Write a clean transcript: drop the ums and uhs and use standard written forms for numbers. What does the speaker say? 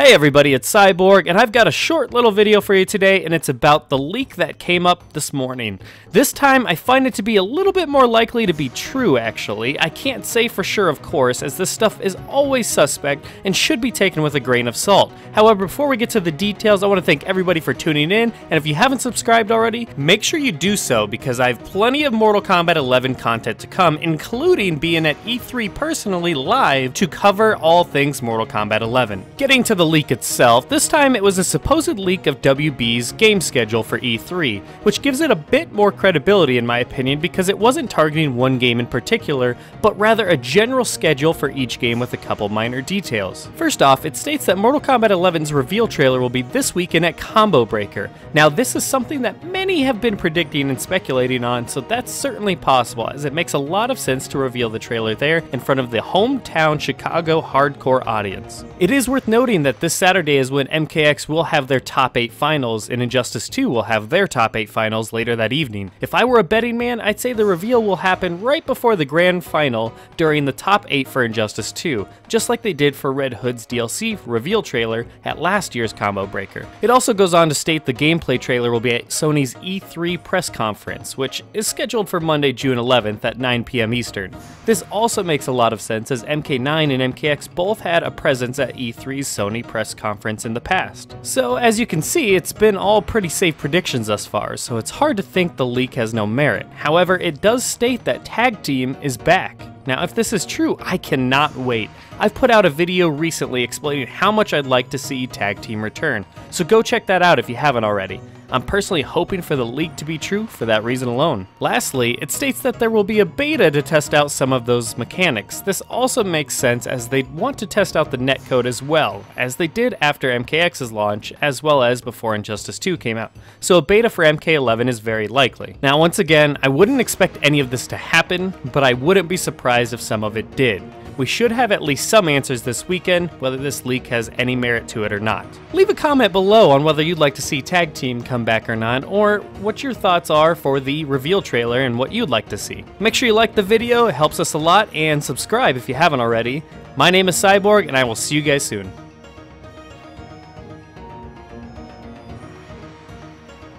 Hey everybody, it's Cyborg, and I've got a short little video for you today, and it's about the leak that came up this morning. This time, I find it to be a little bit more likely to be true, actually. I can't say for sure, of course, as this stuff is always suspect and should be taken with a grain of salt. However, before we get to the details, I want to thank everybody for tuning in, and if you haven't subscribed already, make sure you do so, because I have plenty of Mortal Kombat 11 content to come, including being at E3 personally live to cover all things Mortal Kombat 11. Getting to the leak itself, this time it was a supposed leak of WB's game schedule for E3, which gives it a bit more credibility in my opinion because it wasn't targeting one game in particular, but rather a general schedule for each game with a couple minor details. First off, it states that Mortal Kombat 11's reveal trailer will be this weekend at Combo Breaker. Now this is something that many have been predicting and speculating on, so that's certainly possible as it makes a lot of sense to reveal the trailer there in front of the hometown Chicago hardcore audience. It is worth noting that this Saturday is when MKX will have their top 8 finals, and Injustice 2 will have their top 8 finals later that evening. If I were a betting man, I'd say the reveal will happen right before the grand final during the top 8 for Injustice 2, just like they did for Red Hood's DLC reveal trailer at last year's Combo Breaker. It also goes on to state the gameplay trailer will be at Sony's E3 press conference, which is scheduled for Monday, June 11th at 9 p.m. Eastern. This also makes a lot of sense as MK9 and MKX both had a presence at E3's Sony press conference in the past. So as you can see, it's been all pretty safe predictions thus far, so it's hard to think the leak has no merit. However, it does state that Tag Team is back. Now if this is true, I cannot wait. I've put out a video recently explaining how much I'd like to see Tag Team return, so go check that out if you haven't already. I'm personally hoping for the leak to be true for that reason alone. Lastly, it states that there will be a beta to test out some of those mechanics. This also makes sense as they'd want to test out the netcode as well, as they did after MKX's launch, as well as before Injustice 2 came out. So a beta for MK11 is very likely. Now once again, I wouldn't expect any of this to happen, but I wouldn't be surprised if some of it did. We should have at least some answers this weekend, whether this leak has any merit to it or not. Leave a comment below on whether you'd like to see Tag Team come back or not, or what your thoughts are for the reveal trailer and what you'd like to see. Make sure you like the video, it helps us a lot, and subscribe if you haven't already. My name is Cyborg, and I will see you guys soon.